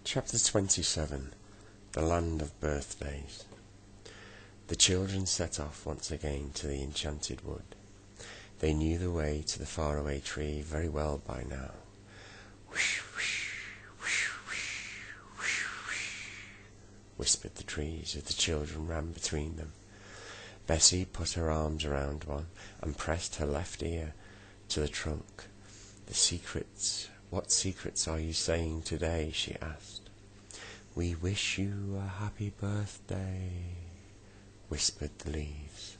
Chapter 27. The Land of Birthdays. The children set off once again to the enchanted wood. They knew the way to the faraway tree very well by now. Whoosh, whoosh, whoosh, whoosh, whoosh, whoosh, whispered the trees as the children ran between them. Bessie put her arms around one and pressed her left ear to the trunk. What secrets are you saying today? She asked. We wish you a happy birthday, whispered the leaves.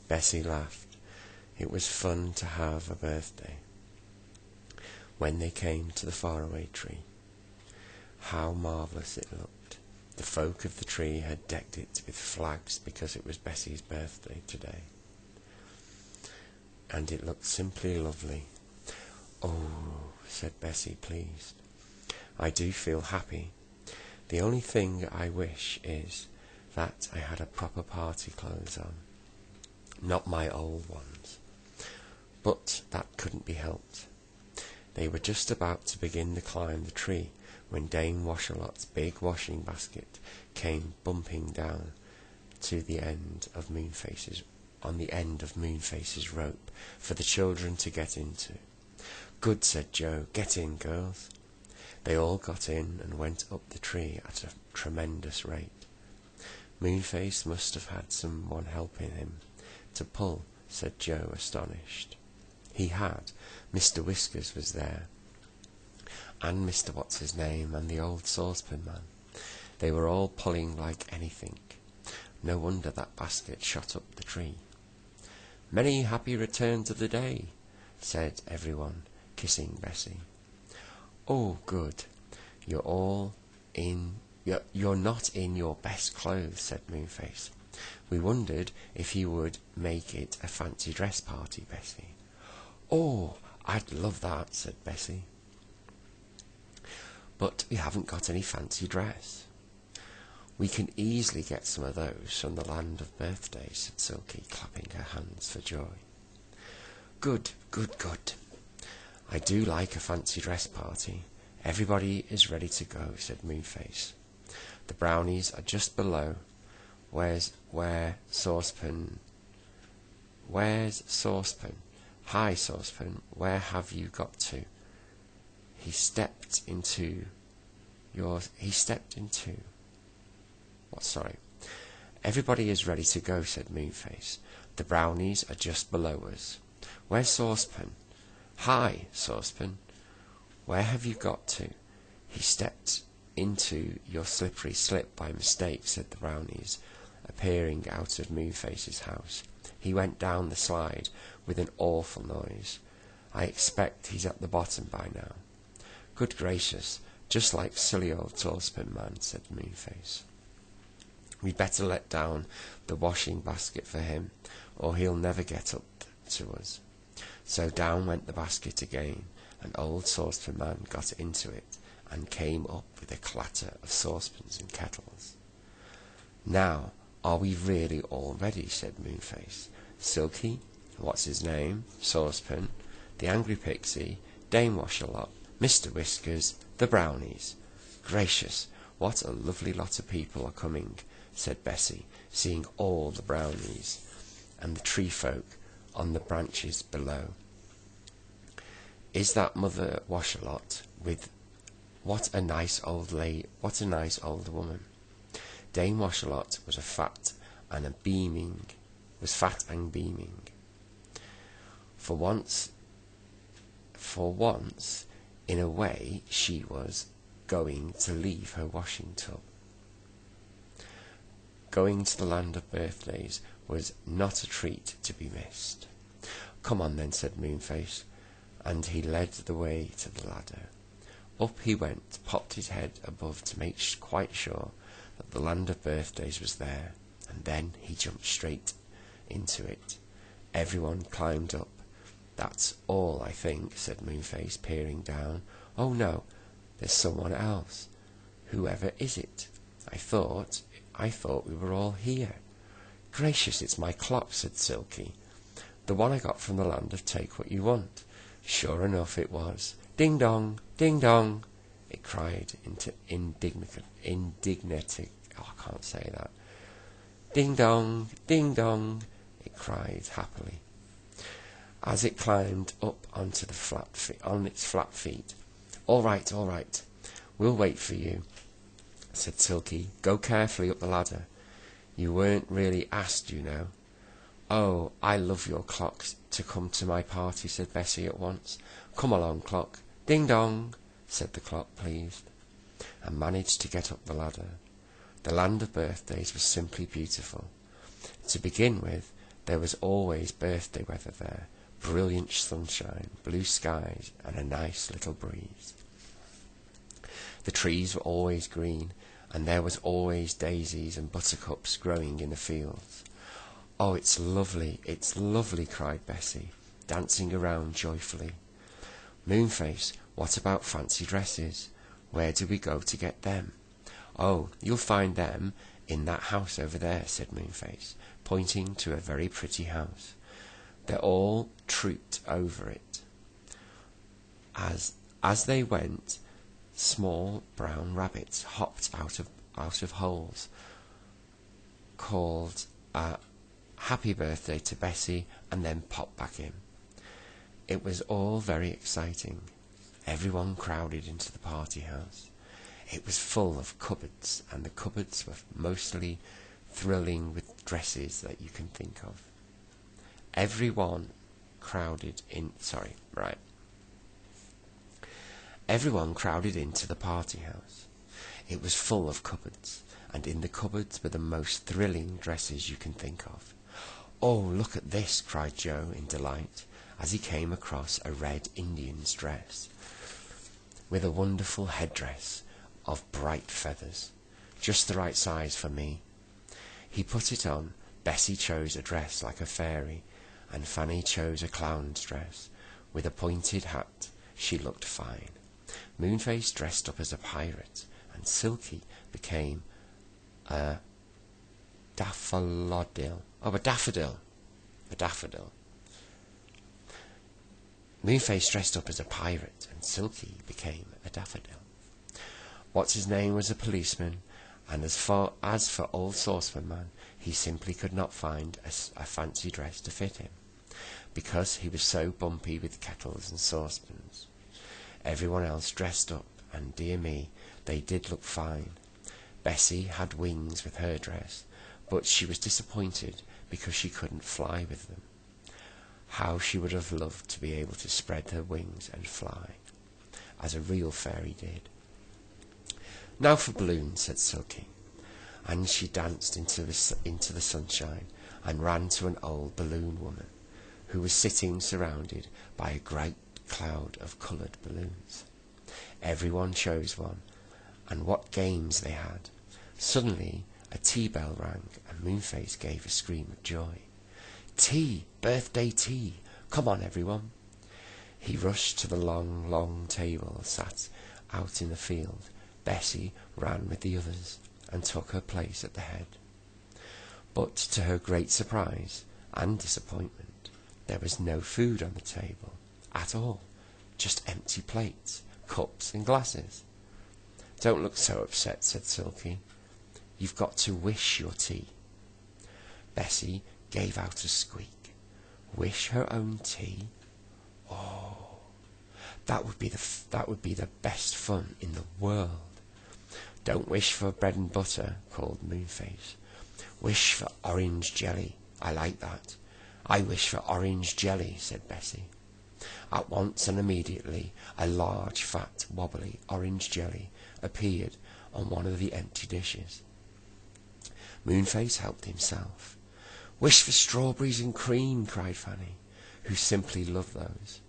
Bessie laughed. It was fun to have a birthday. When they came to the faraway tree, how marvellous it looked. The folk of the tree had decked it with flags because it was Bessie's birthday today. And it looked simply lovely. Oh, said Bessie, pleased. I do feel happy. The only thing I wish is that I had a proper party clothes on, not my old ones. But that couldn't be helped. They were just about to begin to climb the tree when Dame Washalot's big washing basket came bumping down to the end of Moonface's rope for the children to get into. Good, said Joe. Get in, girls. They all got in and went up the tree at a tremendous rate. Moonface must have had someone helping him to pull, said Joe, astonished. He had. Mr. Whiskers was there, and Mr. What's-his-name, and the old saucepan man. They were all pulling like anything. No wonder that basket shot up the tree. Many happy returns of the day, said everyone, kissing Bessie. Oh, good. You're not in your best clothes, said Moonface. We wondered if you would make it a fancy dress party, Bessie. Oh, I'd love that, said Bessie. But we haven't got any fancy dress. We can easily get some of those from the Land of Birthdays, said Silky, clapping her hands for joy. Good, good, good. I do like a fancy dress party. Everybody is ready to go, said Moonface. The brownies are just below. Where's Saucepan? Where's Saucepan? Hi, Saucepan. Where have you got to? He stepped into. What? Sorry. Everybody is ready to go, said Moonface. The brownies are just below us. Where's Saucepan? Hi, Saucepan. Where have you got to? He stepped into your slippery slip by mistake, said the brownies, appearing out of Moonface's house. He went down the slide with an awful noise. I expect he's at the bottom by now. Good gracious, just like silly old saucepan man, said Moonface. We'd better let down the washing basket for him, or he'll never get up to us. So down went the basket again, and old Saucepan Man got into it, and came up with a clatter of saucepans and kettles. Now, are we really all ready? Said Moonface. Silky, What's-his-name, Saucepan, the Angry Pixie, Dame Washalot, Mr. Whiskers, the brownies. Gracious, what a lovely lot of people are coming, said Bessie, seeing all the brownies and the tree folk on the branches below. Is that Mother Washalot with what a nice old woman. Dame Washalot was fat and beaming. For once in a way she was going to leave her washing tub. Going to the Land of Birthdays was not a treat to be missed. Come on then, said Moonface, and he led the way to the ladder. Up he went, popped his head above to make quite sure that the Land of Birthdays was there, and then he jumped straight into it. Everyone climbed up. That's all, I think, said Moonface, peering down. Oh no, there's someone else. Whoever is it? I thought we were all here. Gracious, it's my clock, said Silky. The one I got from the Land of Take What You Want. Sure enough it was. Ding dong, ding dong. it cried into indignity. Oh, I can't say that. Ding dong, it cried happily, as it climbed up onto on its flat feet. All right, we'll wait for you, said Silky. Go carefully up the ladder. You weren't really asked, you know. Oh, I love your clocks to come to my party, said Bessie at once. Come along, clock. Ding dong, said the clock, pleased, and managed to get up the ladder. The land of birthdays was simply beautiful. To begin with, there was always birthday weather there, brilliant sunshine, blue skies, and a nice little breeze. The trees were always green, and there was always daisies and buttercups growing in the fields. Oh, it's lovely, cried Bessie, dancing around joyfully. Moonface, what about fancy dresses? Where do we go to get them? Oh, you'll find them in that house over there, said Moonface, pointing to a very pretty house. They all trooped over it. As they went, small brown rabbits hopped out of holes, called a happy birthday to Bessie, and then popped back in. It was all very exciting. Everyone crowded into the party house. It was full of cupboards, and the cupboards were mostly thrilling with dresses that you can think of. Everyone crowded into the party house. It was full of cupboards, and in the cupboards were the most thrilling dresses you can think of. Oh, look at this, cried Joe in delight, as he came across a red Indian's dress, with a wonderful headdress of bright feathers, just the right size for me. He put it on. Bessie chose a dress like a fairy, and Fanny chose a clown's dress, with a pointed hat. She looked fine. Moonface dressed up as a pirate, and Silky became a daffodil. Oh, a daffodil. A daffodil. Moonface dressed up as a pirate, and Silky became a daffodil. What's-his-name was a policeman, and as for old Saucepan Man, he simply could not find a fancy dress to fit him, because he was so bumpy with kettles and saucepans. Everyone else dressed up, and dear me, they did look fine. Bessie had wings with her dress, but she was disappointed because she couldn't fly with them. How she would have loved to be able to spread her wings and fly, as a real fairy did. Now for balloons, said Silky, and she danced into the sunshine and ran to an old balloon woman, who was sitting surrounded by a great cloud of coloured balloons. Everyone chose one, and what games they had! Suddenly a tea bell rang, and Moonface gave a scream of joy. Tea! Birthday tea! Come on, everyone! He rushed to the long, long table sat out in the field. Bessie ran with the others and took her place at the head. But to her great surprise and disappointment, there was no food on the table at all, just empty plates, cups and glasses. Don't look so upset, said Silky. You've got to wish your tea. Bessie gave out a squeak. Wish her own tea? Oh, that would be the best fun in the world. Don't wish for bread and butter, called Moonface. Wish for orange jelly. I like that. I wish for orange jelly, said Bessie. At once and immediately a large, fat, wobbly orange jelly appeared on one of the empty dishes. Moonface helped himself. Wish for strawberries and cream, cried Fanny, who simply loved those.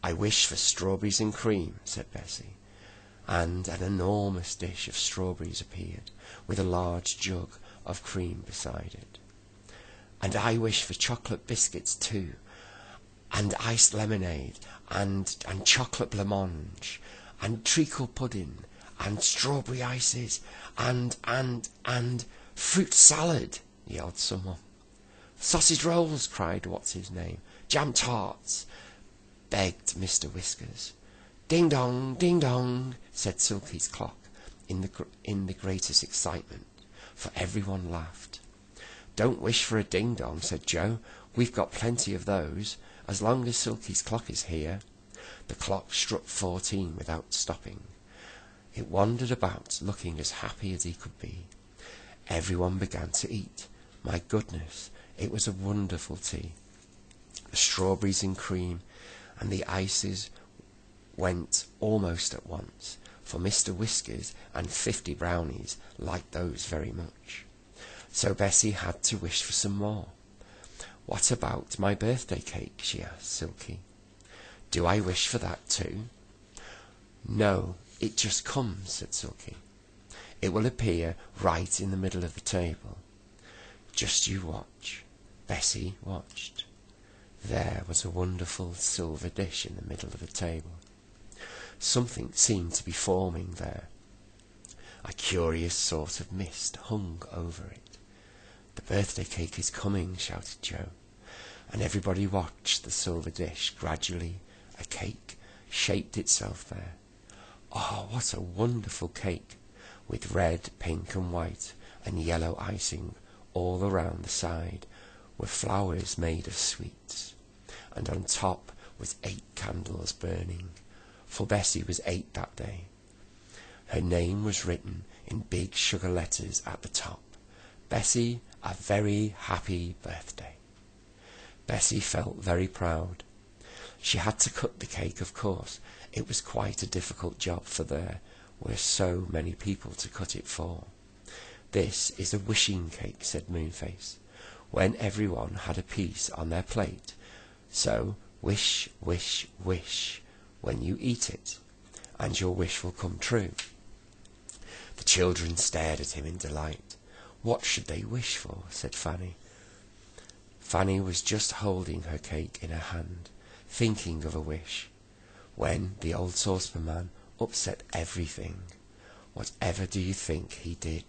I wish for strawberries and cream, said Bessie, and an enormous dish of strawberries appeared, with a large jug of cream beside it. And I wish for chocolate biscuits too, and iced lemonade, and chocolate blancmange, and treacle pudding, and strawberry ices, and fruit salad, yelled someone. Sausage rolls, cried what's-his-name. Jam tarts, begged Mr. Whiskers. Ding dong, said Silky's clock in the greatest excitement, for everyone laughed. Don't wish for a ding-dong, said Joe. We've got plenty of those, as long as Silky's clock is here. The clock struck 14 without stopping. It wandered about, looking as happy as he could be. Everyone began to eat. My goodness, it was a wonderful tea. The strawberries and cream and the ices went almost at once, for Mr. Whiskers and 50 brownies liked those very much. So Bessie had to wish for some more. What about my birthday cake? She asked Silky. Do I wish for that too? No, it just comes, said Silky. It will appear right in the middle of the table. Just you watch. Bessie watched. There was a wonderful silver dish in the middle of the table. Something seemed to be forming there. A curious sort of mist hung over it. The birthday cake is coming, shouted Joe, and everybody watched the silver dish. Gradually, a cake shaped itself there. Oh, what a wonderful cake, with red, pink and white and yellow icing all around the side, were flowers made of sweets, and on top was 8 candles burning, for Bessie was 8 that day. Her name was written in big sugar letters at the top. Bessie, a very happy birthday. Bessie felt very proud. She had to cut the cake, of course. It was quite a difficult job, for there were so many people to cut it for. This is a wishing cake, said Moonface, when everyone had a piece on their plate. So wish, wish, wish when you eat it, and your wish will come true. The children stared at him in delight. What should they wish for? Said Fanny. Fanny was just holding her cake in her hand, thinking of a wish, when the old saucepan man upset everything. Whatever do you think he did?